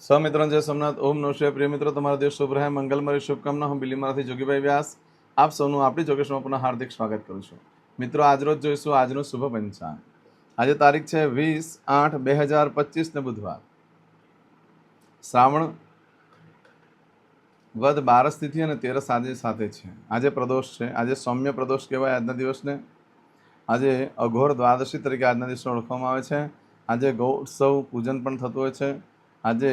સૌમિત્રોને જય સોમનાથ. ઓમ નમઃ શિવાય. પ્રિય મિત્રો, તમારો દિવસ શુભ રહે, મંગલમય શુભકામના. હું બિલીમારાથી જોગીભાઈ વ્યાસ આપ સૌનું આપણી જોગેશમાં પુનઃ હાર્દિક સ્વાગત કરું છું. મિત્રો, આજરોજ જોઈશું આજનું શુભ પંચાંગ. આજે તારીખ છે 20/8/2025 ને બુધવાર. શ્રાવણ વદ 12 તિથિ અને 13 આજે સાથે છે. આજે પ્રદોષ છે. આજે સૌમ્ય પ્રદોષ કહેવાય આજના દિવસને. આજે અઘોર દ્વાદશી તરીકે આજના દિવસને ઓળખવામાં આવે છે. આજે ગૌ ઉત્સવ પૂજન પણ થતું હોય છે. આજે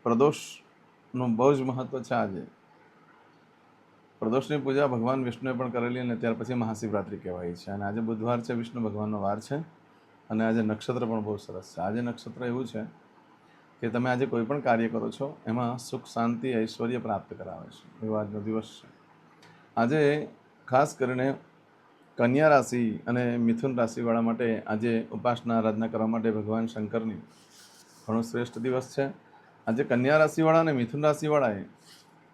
પ્રદોષનું બહુ જ મહત્વ છે. આજે પ્રદોષની પૂજા ભગવાન વિષ્ણુએ પણ કરેલી અને ત્યાર પછી મહાશિવરાત્રિ કહેવાય છે. અને આજે બુધવાર છે, વિષ્ણુ ભગવાનનો વાર છે. અને આજે નક્ષત્ર પણ બહુ સરસ છે. આજે નક્ષત્ર એવું છે કે તમે આજે કોઈ પણ કાર્ય કરો છો એમાં સુખ, શાંતિ, ઐશ્વર્ય પ્રાપ્ત કરાવે છે. એવો આજનો દિવસ છે. આજે ખાસ કરીને કન્યા રાશિ અને મિથુન રાશિવાળા માટે આજે ઉપાસના આરાધના કરવા માટે ભગવાન શંકરની ઘણો શ્રેષ્ઠ દિવસ છે. આજે કન્યા રાશિવાળા અને મિથુન રાશિવાળાએ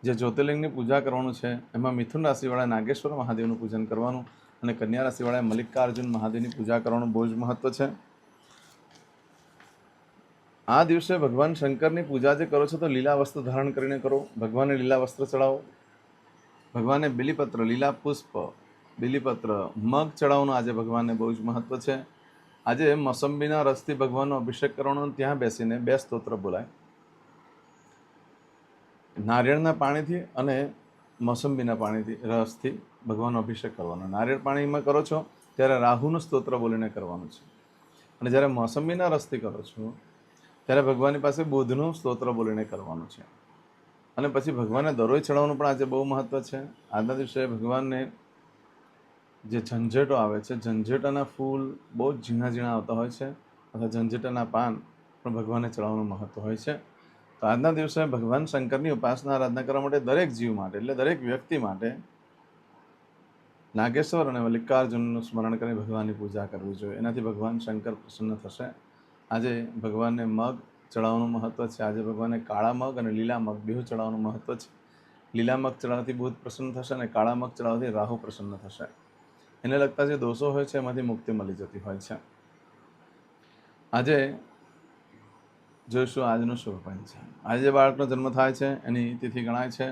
જે જ્યોતિર્લિંગની પૂજા કરવાનું છે એમાં મિથુન રાશિવાળાએ નાગેશ્વર મહાદેવનું પૂજન કરવાનું અને કન્યા રાશિવાળાએ મલ્લિકાર્જુન મહાદેવની પૂજા કરવાનું બહુ જ મહત્વ છે. આ દિવસે ભગવાન શંકરની પૂજા જે કરો છો તો લીલા વસ્ત્ર ધારણ કરીને કરો. ભગવાનને લીલા વસ્ત્ર ચડાવો. ભગવાનને બિલીપત્ર, લીલા પુષ્પ, બિલીપત્ર, મગ ચડાવવાનું આજે ભગવાનને બહુ જ મહત્વ છે. આજે મોસંબીના રસથી ભગવાનનો અભિષેક કરવાનો. ત્યાં બેસીને 2 સ્તોત્ર બોલાય. નારિયેળના પાણીથી અને મોસંબીના પાણીથી રસથી ભગવાનનો અભિષેક કરવાનો. નારિયેળ પાણીમાં કરો છો ત્યારે રાહુનું સ્તોત્ર બોલીને કરવાનું છે. અને જ્યારે મોસંબીના રસથી કરો છો ત્યારે ભગવાનની પાસે બુધનું સ્તોત્ર બોલીને કરવાનું છે. અને પછી ભગવાનને દરોઈ ચડાવવાનું પણ આજે બહુ મહત્વ છે. આજના દિવસે ભગવાનને જે ઝંઝેટો આવે છે, ઝંઝેટાના ફૂલ બહુ જ ઝીણા ઝીણા આવતા હોય છે, અથવા ઝંઝેટાના પાન પણ ભગવાનને ચડાવવાનું મહત્વ હોય છે. તો આજના દિવસે ભગવાન શંકરની ઉપાસના આરાધના કરવા માટે દરેક જીવ માટે, એટલે દરેક વ્યક્તિ માટે નાગેશ્વર અને મલ્લિકાર્જુનનું સ્મરણ કરી ભગવાનની પૂજા કરવી જોઈએ. એનાથી ભગવાન શંકર પ્રસન્ન થશે. આજે ભગવાનને મગ ચડાવવાનું મહત્વ છે. આજે ભગવાનને કાળા મગ અને લીલા મગ બેઉ ચડાવવાનું મહત્વ છે. લીલા મગ ચડાવવાથી બુધ પ્રસન્ન થશે અને કાળા મગ ચડાવવાથી રાહુ પ્રસન્ન થશે. એને લગતા જે દોષો હોય છે એમાંથી મુક્તિ મળી જતી હોય છે. આજે જોઈશું આજનું શુભ પંચાંગ. આજે જે બાળકનો જન્મ થાય છે એની તિથિ ગણાય છે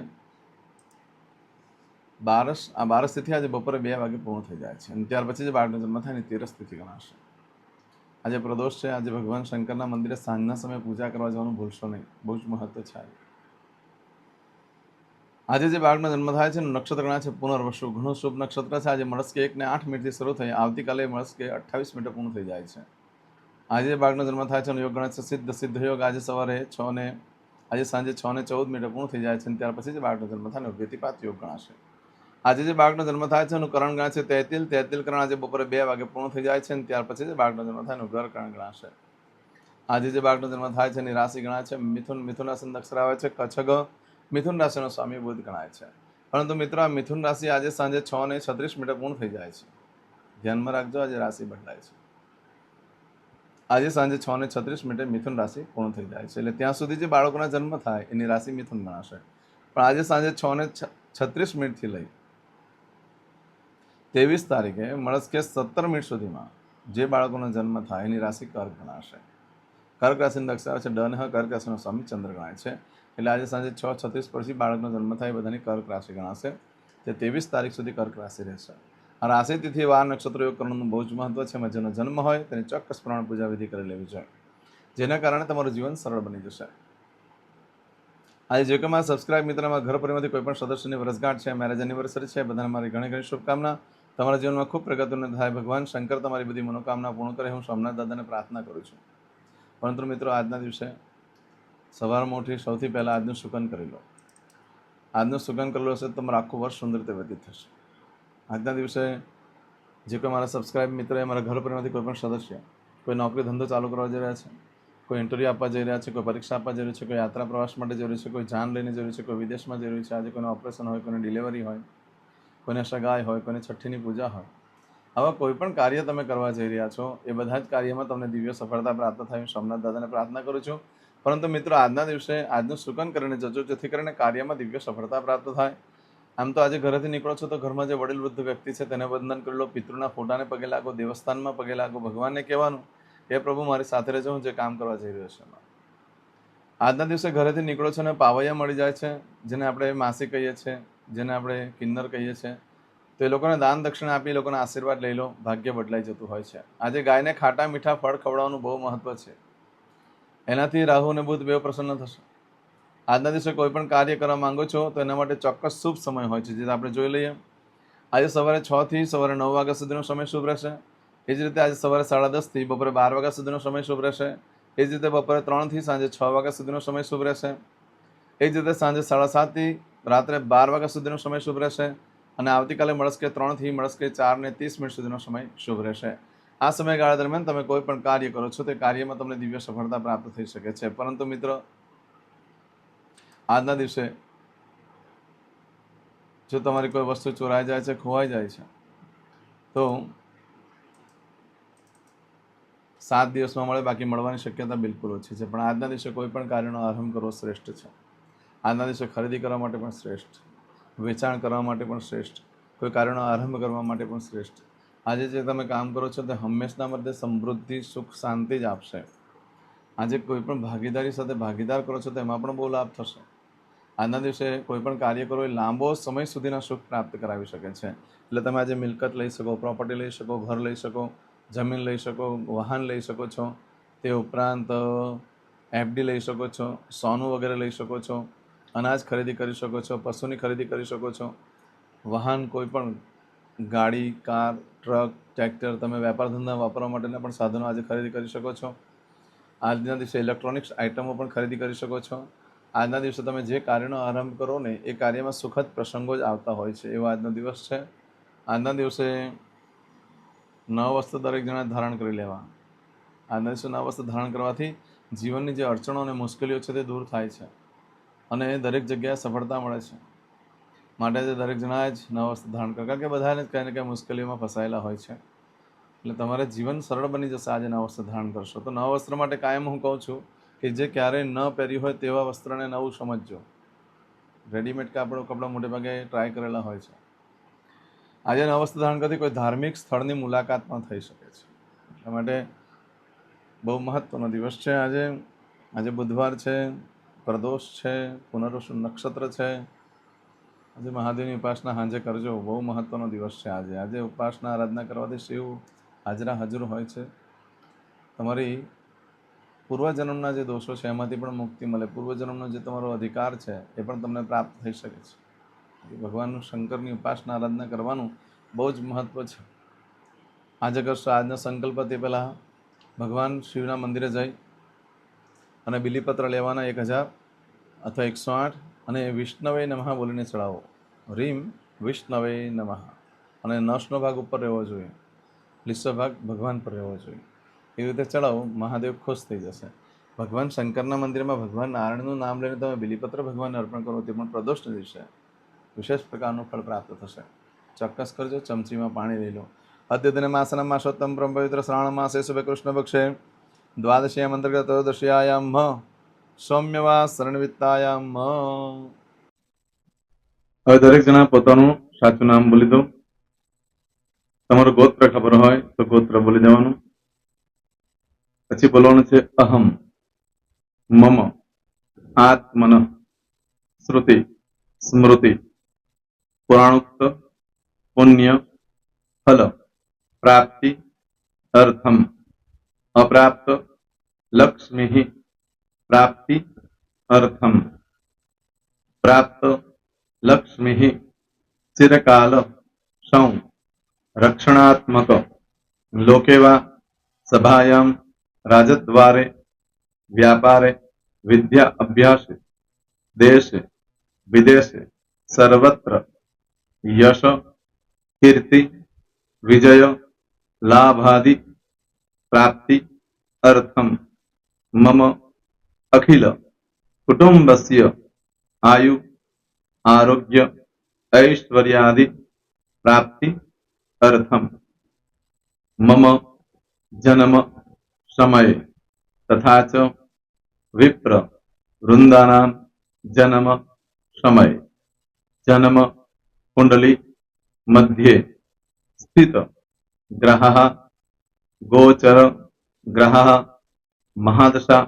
બારસ. આ બારસ તિથિ આજે બપોરે 2 વાગે પૂર્ણ થઈ જાય છે. અને ત્યાર પછી જે બાળકનો જન્મ થાય એની 13 તિથિ ગણાશે. આજે પ્રદોષ છે. આજે ભગવાન શંકરના મંદિરે સાંજના સમયે પૂજા કરવા જવાનું ભૂલશો નહીં. બહુ જ મહત્વ છે. આજે જે બાળકનો જન્મ થાય છે નક્ષત્ર ગણાય છે પુનર્વસુ. ઘણું શુભ નક્ષત્ર છે. આજે મળસ્કે 1:08 શરૂ થઈ આવતીકાલે મળસ્કે 28 પૂર્ણ થઈ જાય છે. આજે બાળકનો જન્મ થાય છે યોગ ગણાય છે સિદ્ધ. સિદ્ધ યોગ આજે સવારે 6 ને આજે સાંજે 6:14 પૂર્ણ થઈ જાય છે. ત્યાર પછી જે બાળકનો જન્મ થાય વ્યતિપાત યોગ ગણાશે. આજે જે બાળકનો જન્મ થાય છે એનું કરણ ગણાય છે તૈતિલ. તૈતિલ કરણ આજે બપોરે 2 વાગે પૂર્ણ થઈ જાય છે. અને ત્યાર પછી જે બાળકનો જન્મ થાય એનું ઘર કરણ ગણાશે. આજે જે બાળકનો જન્મ થાય છે એની રાશિ ગણાય છે મિથુન. મિથુન રાશિ અક્ષર આવે છે કચ્છગ. મિથુન રાશિનો સ્વામી બુધ ગણાય છે. પરંતુ મિત્રો, આ મિથુન રાશિ આજે સાંજે 6:36 પૂર્ણ થઈ જાય છે. ધ્યાનમાં રાખજો, આજે રાશિ બદલાય છે. આજે સાંજે 6:36 મિથુન રાશિ પૂર્ણ થઈ જાય છે. એટલે ત્યાં સુધી જે બાળકોના જન્મ થાય એની રાશિ મિથુન ગણાશે. પણ આજે સાંજે 6:36 લઈ 23 તારીખે મળસ્કે 17 સુધીમાં જે બાળકોનો જન્મ થાય એની રાશિ કર્ક ગણાશે. કર્ક રાશિનો અક્ષર આવે છે ડ. કર્ક રાશિનો સ્વામી ચંદ્ર ગણાય છે. એટલે આજે સાંજે 6:36 પછી બાળકનો જન્મ થાય બધાની કર્ક રાશિ ગણાશે. તે 23 તારીખ સુધી કર્ક રાશિ રહેશે. આ રાશિ તિથિ વાર નક્ષત્ર યોગ કરવાનું બહુ જ મહત્વ છે. એમાં જેનો જન્મ હોય તેની ચોક્કસ પ્રમાણ પૂજા વિધિ કરી લેવી જોઈએ, જેના કારણે તમારું જીવન સરળ બની જશે. આજે જે કે મારા સબસ્ક્રાઇબ મિત્રમાં ઘર પરિવારમાંથી કોઈ પણ સદસ્યની વર્ષગાંઠ છે, મેરેજ એનિવર્સરી છે, બધાને મારી ઘણી ઘણી શુભકામના. તમારા જીવનમાં ખૂબ પ્રગતિને થાય. ભગવાન શંકર તમારી બધી મનોકામના પૂર્ણ કરે. હું સોમનાથ દાદાને પ્રાર્થના કરું છું. પરંતુ મિત્રો, આજના દિવસે સવારમાં ઉઠી સૌથી પહેલાં આજનું સુકન કરી લો. આજનું સુકન કરેલું હશે તો તમારું આખું વર્ષ સુંદર રીતે વ્યતીત થશે. આજના દિવસે જે કોઈ મારા સબસ્ક્રાઇબ મિત્ર, મારા ઘર પરિવારમાંથી કોઈ પણ સદસ્ય કોઈ નોકરી ધંધો ચાલુ કરવા જઈ રહ્યા છે, કોઈ ઇન્ટરવ્યૂ આપવા જઈ રહ્યા છે, કોઈ પરીક્ષા આપવા જઈ રહ્યું છે, કોઈ યાત્રા પ્રવાસ માટે જઈ રહ્યું છે, કોઈ જાન લઈને જઈ રહ્યું છે, કોઈ વિદેશમાં જઈ રહ્યું છે, આજે કોઈનું ઓપરેશન હોય, કોઈની ડિલિવરી હોય, કોઈને સગાઈ હોય, કોઈને છઠ્ઠીની પૂજા હોય, આવા કોઈ પણ કાર્ય તમે કરવા જઈ રહ્યા છો એ બધા જ કાર્યમાં તમને દિવ્ય સફળતા પ્રાપ્ત થાય. હું સોમનાથ દાદાને પ્રાર્થના કરું છું. પરંતુ મિત્રો, આજના દિવસે આજનું સુકન કરીને જજો, જેથી કરીને કાર્યમાં દિવ્ય સફળતા પ્રાપ્ત થાય. આમ તો આજે ઘરેથી નીકળો છો તો ઘરમાં જે વડીલ વૃદ્ધ વ્યક્તિ છે તેને વંદન કરી લો, પિતૃના ફોટાને પગે લાગો, દેવસ્થાનમાં પગે લાગો. ભગવાનને કહેવાનું કે પ્રભુ મારી સાથે રહેજો, હું જે કામ કરવા જઈ રહ્યો છું. આજના દિવસે ઘરેથી નીકળો છો અને પાવૈયા મળી જાય છે, જેને આપણે માસી કહીએ છીએ, જેને આપણે કિન્નર કહીએ છીએ, તો એ લોકોને દાન દક્ષિણા આપી એ લોકોના આશીર્વાદ લઈ લો, ભાગ્ય બદલાઈ જતું હોય છે. આજે ગાયને ખાટા મીઠા ફળ ખવડાવવાનું બહુ મહત્વ છે. એનાથી રાહુ અને બુધ બેવ પ્રસન્ન થશે. આજના દિવસે કોઈ પણ કાર્ય કરવા માંગો છો તો એના માટે ચોક્કસ શુભ સમય હોય છે, જે આપણે જોઈ લઈએ. આજે સવારે 6 થી સવારે 9 વાગ્યા સુધીનો સમય શુભ રહેશે. એ જ રીતે આજે સવારે 10:30 થી બપોરે 12 વાગ્યા સુધીનો સમય શુભ રહેશે. એ જ રીતે બપોરે 3 થી સાંજે 6 વાગ્યા સુધીનો સમય શુભ રહેશે. એ જ રીતે સાંજે 7:30 થી રાત્રે 12 વાગ્યા સુધીનો સમય શુભ રહેશે. અને આવતીકાલે મળસ્કે 3 થી મળસ્કે 4:30 સુધીનો સમય શુભ રહેશે. આ સમયગાળા દરમિયાન તમે કોઈ પણ કાર્ય કરો છો તે કાર્યમાં તમને દિવ્ય સફળતા પ્રાપ્ત થઈ શકે છે. પરંતુ મિત્રો, આજના દિવસે જો તમારી કોઈ વસ્તુ ચોરાઈ જાય છે, ખોવાઈ જાય છે, તો 7 દિવસમાં મળે, બાકી મળવાની શક્યતા બિલકુલ ઓછી છે. પણ આજના દિવસે કોઈ પણ કાર્યનો આરંભ કરવો શ્રેષ્ઠ છે. આજના દિવસે ખરીદી કરવા માટે પણ શ્રેષ્ઠ, વેચાણ કરવા માટે પણ શ્રેષ્ઠ, કોઈ કાર્યનો આરંભ કરવા માટે પણ શ્રેષ્ઠ. આજે જે તમે કામ કરો છો તે હંમેશના મધ્ય સમૃદ્ધિ, સુખ, શાંતિ જ આપશે. આજે કોઈ પણ ભાગીદારી સાથે ભાગીદાર કરો છો તો એમાં પણ બહુ લાભ થશે. આજના દિવસે કોઈ પણ કાર્ય કરો એ લાંબો સમય સુધીના સુખ પ્રાપ્ત કરાવી શકે છે. એટલે તમે આજે મિલકત લઈ શકો, પ્રોપર્ટી લઈ શકો, ઘર લઈ શકો, જમીન લઈ શકો, વાહન લઈ શકો છો. તે ઉપરાંત એફડી લઈ શકો છો, સોનું વગેરે લઈ શકો છો, અનાજ ખરીદી કરી શકો છો, પશુની ખરીદી કરી શકો છો, વાહન કોઈ પણ ગાડી, કાર, ટ્રક, ટ્રેક્ટર, તમે વેપાર ધંધા વાપરવા માટેના પણ સાધનો આજે ખરીદી કરી શકો છો. આજના દિવસે ઇલેક્ટ્રોનિક્સ આઇટમો પણ ખરીદી કરી શકો છો. આજના દિવસે તમે જે કાર્યનો આરંભ કરો ને એ કાર્યમાં સુખદ પ્રસંગો જ આવતા હોય છે, એવો આજનો દિવસ છે. આજના દિવસે નવ વસ્ત્ર દરેક જણાએ ધારણ કરી લેવા. આજના દિવસે નવ વસ્ત્ર ધારણ કરવાથી જીવનની જે અડચણો અને મુશ્કેલીઓ છે તે દૂર થાય છે અને દરેક જગ્યાએ સફળતા મળે છે. માટે દરેક જણાએ જ નવ વસ્ત્ર ધારણ કરવા, કારણ કે બધાને કંઈ ને કંઈ મુશ્કેલીઓમાં ફસાયેલા હોય છે. એટલે તમારે જીવન સરળ બની જશે આજે નવ વસ્ત્ર ધારણ કરશો તો. નવ વસ્ત્ર માટે કાયમ હું કહું છું કે જે ક્યારેય ન પહેર્યું હોય તેવા વસ્ત્રને નવું સમજજો. રેડીમેડ કપડાં મોટે ભાગે ટ્રાય કરેલા હોય છે. આજે નવ વસ્ત્ર ધારણ કરતી કોઈ ધાર્મિક સ્થળની મુલાકાત પણ થઈ શકે છે. એટલા માટે બહુ મહત્વનો દિવસ છે આજે. આજે બુધવાર છે, પ્રદોષ છે, પુનર્વસુ નક્ષત્ર છે. આજે મહાદેવની ઉપાસના સાંજે કરજો, બહુ મહત્વનો દિવસ છે આજે. આજે ઉપાસના આરાધના કરવાથી શિવ હાજરા હાજર હોય છે. તમારી પૂર્વજન્મના જે દોષો છે એમાંથી પણ મુક્તિ મળે. પૂર્વજન્મનો જે તમારો અધિકાર છે એ પણ તમને પ્રાપ્ત થઈ શકે છે. ભગવાનનું શંકરની ઉપાસના આરાધના કરવાનું બહુ જ મહત્વ છે. આજે કરશો આજનો સંકલ્પ તે પહેલાં ભગવાન શિવના મંદિરે જઈ અને બિલીપત્ર લેવાના 1000 અથવા 108 અને વિષ્ણવે નમઃ બોલીને ચડાવો. રીમ વિષ્ણવે નમઃ. અને નસનો ભાગ ઉપર રહેવો જોઈએ, લીસો ભાગ ભગવાન પર રહેવો જોઈએ. એવી રીતે ચડાવો, મહાદેવ ખુશ થઈ જશે. ભગવાન શંકરના મંદિરમાં ભગવાન નારાયણનું નામ લઈને તમે બિલીપત્ર ભગવાનને અર્પણ કરો, તે પણ પ્રદોષના દિવસે વિશેષ પ્રકારનું ફળ પ્રાપ્ત થશે. ચોક્કસ કરજો. ચમચીમાં પાણી લઈ લો. અદ્યતન માસના માસોત્તમ બ્રહ્મ પવિત્ર શ્રાવણ માસે શુભ કૃષ્ણ પક્ષે દ્વાદશ્યામ અંતર્ગત ત્રયોદશ્યાયામ સૌમ્યવા શરણવિત્તાયામ. હવે દરેક જણા પોતાનું સાચું નામ બોલી દો. તમારું ગોત્ર ખબર હોય તો ગોત્ર બોલી દેવાનું. પછી બોલવાનું છે અહમ, મમ, આત્મન, શ્રુતિ, સ્મૃતિ, પુરાણોક્ત, પુણ્ય, ફલ, પ્રાપ્તિ, અર્થમ, અપ્રાપ્ત, લક્ષ્મી, પ્રાપ્તિ, અર્થમ, પ્રાપ્ત, લક્ષ્મી, ચિરકાલ, સૌ, રક્ષણાત્મક, લોકેવા, સભાયામ, રાજદ્વારે, વ્યાપારે, વિદ્યા અભ્યાસે, દેશે વિદેશે, સર્વત્ર, યશ, કીર્તિ, વિજય, લાભાદિ, પ્રાપ્તિ, અર્થમ, મમ, અખિલ કુટુંબસ્ય, આયુ, આરોગ્ય, ऐश्वर्यादि, प्राप्ति, अर्थम, मम, जन्म, समय, तथा च विप्र, वृंदानां, जन्म, समय, जन्म, कुंडली, मध्ये, स्थित, ग्रहः, गोचर, ग्रहः, महादशा,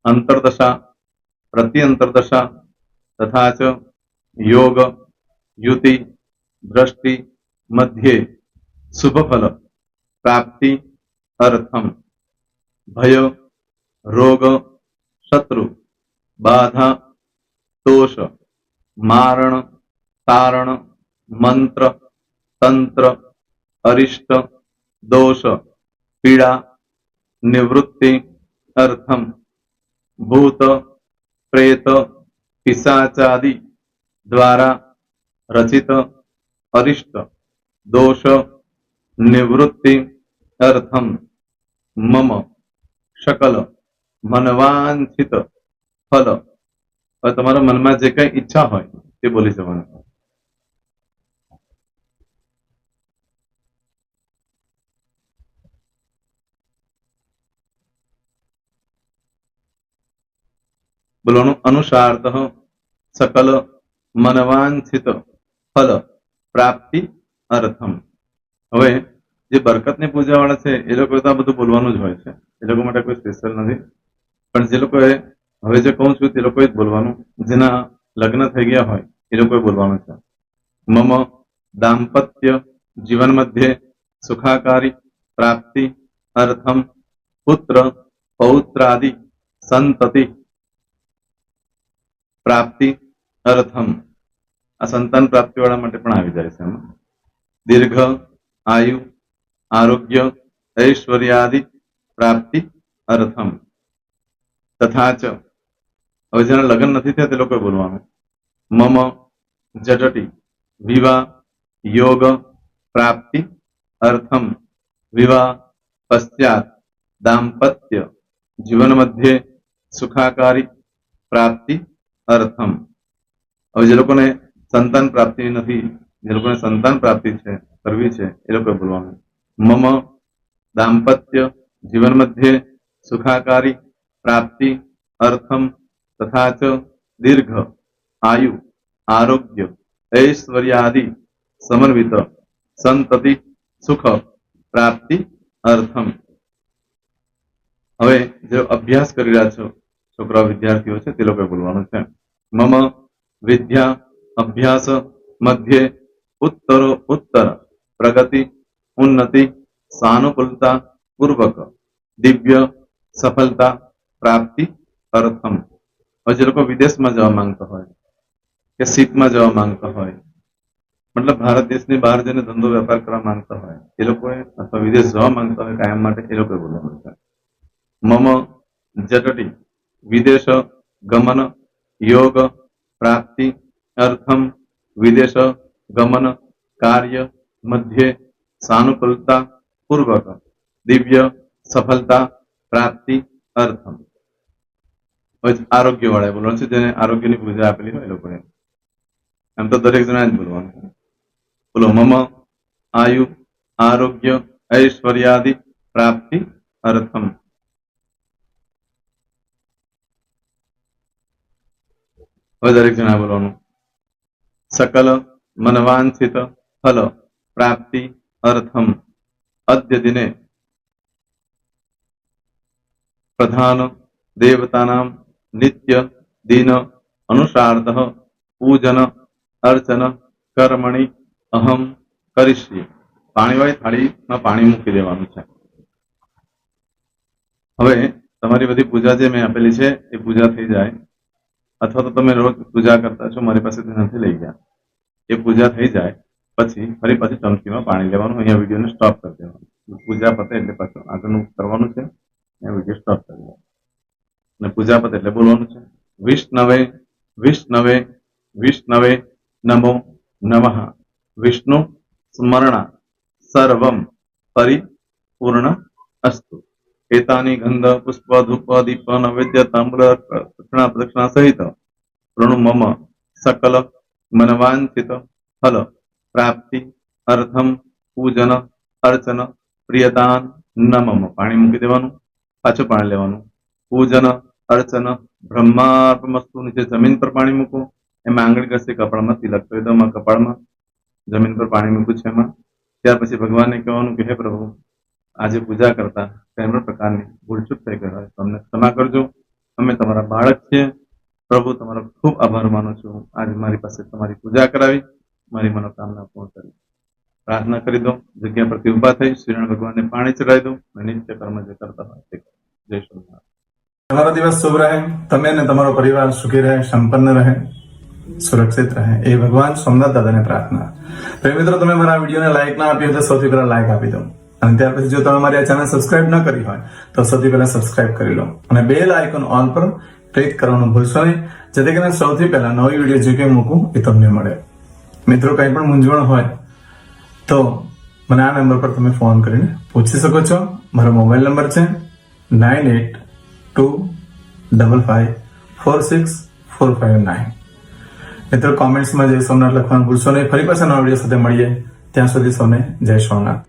अंतर्दशा, प्रत्यंतरदशा तथा च योग युति दृष्टि मध्ये शुभफल प्राप्ति अर्थम भय रोग शत्रु बाधा दोष मारण तारण मंत्र तंत्र अरिष्ट दोष पीड़ा निवृत्ति अर्थम भूत प्रेत पिशाचादि द्वारा रचित अरिष्ट दोष निवृत्ति अर्थम मम सकल मनवांछित फल और તમારા મનમાં જે કઈ ઈચ્છા હોય તે બોલી જવાનું. બોલવાનું અનુસારતઃ સકલ મનવાંછિત ફલ પ્રાપ્તિ અર્થમ. હવે જે બરકતની પૂજા વાળા છે એ લોકો તો આ બધું બોલવાનું જ હોય છે, એ લોકો માટે કોઈ સ્પેશિયલ નથી. પણ જે લોકોએ હવે જે કહું છું તે લોકોએ જ બોલવાનું, જેના લગ્ન થઈ ગયા હોય એ લોકોએ બોલવાનું છે. મમ દાંપત્ય જીવન મધ્યે સુખાકારી પ્રાપ્તિ અર્થમ પુત્ર પૌત્રાદિ સંતતિ પ્રાપ્તિ અર્થમ. આ સંતાન પ્રાપ્તિ વાળા માટે પણ આવી જાય છે એમાં. દીર્ઘ આયુ આરોગ્ય ઐશ્વર્યાદિ પ્રાપ્તિ અર્થમ તથા ચ. હવે જેના લગ્ન નથી થયા તે લોકોએ બોલવાનું. મમ જટટી વિવાહ યોગ પ્રાપ્તિ અર્થમ વિવાહ પશ્ચાત દાંપત્ય જીવન મધ્યે સુખાકારી પ્રાપ્તિ અર્થમ. હવે જે લોકોને સંતાન પ્રાપ્તિ નથી, જે લોકોને સંતાન પ્રાપ્તિ છે કરવી છે એ લોકોએ બોલવાનું. મમ દાંપત્ય જીવન મધ્યે સુખાકારી પ્રાપ્તિ અર્થમ તથા ચ દીર્ઘ આયુ આરોગ્ય ઐશ્વર્યાદિ સમન્વિત સંતતિ સુખ પ્રાપ્તિ અર્થમ. હવે જે અભ્યાસ કરી રહ્યા છો છોકરાઓ વિદ્યાર્થીઓ છે તે લોકોએ બોલવાનું છે. મમ વિદ્યા અભ્યાસ મધ્યે ઉત્તરો ઉત્તર પ્રગતિ ઉન્નતિ સાનુકૂલતા પૂર્વક દિવ્ય સફળતા પ્રાપ્તિ અર્થમ. હવે જે લોકો વિદેશમાં જવા માંગતા હોય કે શીપમાં જવા માંગતા હોય, મતલબ ભારત દેશની બહાર જઈને ધંધો વેપાર કરવા માંગતા હોય એ લોકોએ, અથવા વિદેશ જવા માંગતા હોય કાયમ માટે, એ લોકોએ બોલવાનું છે. મમ જટટી વિદેશ ગમન યોગ પ્રાપ્તિ અર્થમ વિદેશ ગમન કાર્ય મધ્યે સાનુકૂલતા પૂર્વક દિવ્ય સફળતા પ્રાપ્તિ અર્થમ. આરોગ્ય વાળા બોલવાનું છે, જેને આરોગ્યની પૂજા આપેલી હોય એ લોકોએ. એમ તો દરેક જણા જ બોલવાનું છે. બોલો મમ આયુ આરોગ્ય ઐશ્વર્યાદિ પ્રાપ્તિ અર્થમ. હવે દરેક જણા બોલવાનું. સકલ મનવાંછિત ફલ પ્રાપ્તિ અર્થમ અદ્ય દિને પ્રધાન દેવતાનામ નિત્ય દિન અનુસારતઃ પૂજન અર્ચન કર્મણિ અહમ કરીશ્યે. પાણીવાળી થાળીમાં પાણી મૂકી દેવાનું છે. હવે તમારી બધી પૂજા જે મેં આપેલી છે એ પૂજા થઈ જાય, અથવા તો તમે રોજ પૂજા કરતા છો મારી પાસેથી નથી લઈ ગયા, એ પૂજા થઈ જાય પછી ફરી પાછી ચમચીમાં પાણી લેવાનું. અહીંયા વિડીયોને સ્ટોપ કરી દેવાનું. પૂજા પતે એટલે પાછું આગળનું કરવાનું છે. અહીંયા વિડીયો સ્ટોપ કરી દેવાનો અને પૂજા પતે એટલે બોલવાનું છે. વિષ્ણવે વિષ્ણવે વિષ્ણવે નમો નમઃ વિષ્ણુ સ્મરણા સર્વમ પરિપૂર્ણ અસ્તુ. એતાની ગંધ પુષ્પ ધૂપ દીપ નૈવેદ્ય તાંબૂલ દક્ષિણા પ્રદક્ષિણા સહિત પ્રણુ મમ સકલ મનવાંછિત ફલ પ્રાપ્તિ અર્થમ પૂજન અર્ચન પ્રિયદાન ન મમ. પાણી મૂકી દેવાનું, પાછું પાણી લેવાનું. પૂજન અર્ચન બ્રહ્માર્પમસ્તુ. નીચે જમીન પર પાણી મૂકો, એમાં આંગળી ઘસી કપાળમાં તિલક કરી દો. કપાળમાં જમીન પર પાણી મૂક્યું છે એમાં. ત્યાર પછી ભગવાનને કહેવાનું કે હે પ્રભુ, આજે પૂજા કરતા કોઈ પ્રકારની ભૂલચૂક થઈ ગઈ હોય તો અમને ક્ષમા કરજો. અમે તમારા બાળક છીએ, પ્રભુ તમારો ખૂબ આભાર માનું છું. આજે મારી પાસે તમારી પૂજા કરાવી, મારી મનોકામના પૂર્ણ કરી. પ્રાર્થના કરી દો, જગ્યા પરથી ઉભા થઈ શ્રીનારાયણ ભગવાનને પાણી ચડાવી દો અને નિત્ય કર્મ જે કરતા હોય તે કરો. જય સ્વામિનારાયણ. તમારો દિવસ શુભ રહે, તમે અને તમારો પરિવાર સુખી રહે, સંપન્ન રહે, સુરક્ષિત રહે એ ભગવાન સોમનાથ દાદાને પ્રાર્થના. તો મિત્રો, તમે મારા વિડીયોને લાઈક ના આપી હોય તો સૌથી પહેલા લાઈક આપી દો, અને ત્યાર પછી જો તમે મારી આ ચેનલ સબસ્ક્રાઇબ ન કરી હોય તો સૌથી પહેલા સબસ્ક્રાઇબ કરી લો અને બેલ આઇકોન ઓલ પર ક્લિક કરવાનું ભૂલશો નહીં, જેથી કરીને સૌથી પહેલા નવી વિડીયો જે કંઈ મૂકું એ તમને મળે. મિત્રો, કંઈ પણ મૂંઝવણ હોય તો મને આ નંબર પર તમે ફોન કરીને પૂછી શકો છો. મારો મોબાઈલ નંબર છે 9825546459. મિત્રો, કોમેન્ટ્સમાં જય સોમનાથ લખવાનું ભૂલશો નહીં. ફરી પાછા નવા વિડીયો સાથે મળીએ. ત્યાં સુધી સૌને જય સોમનાથ.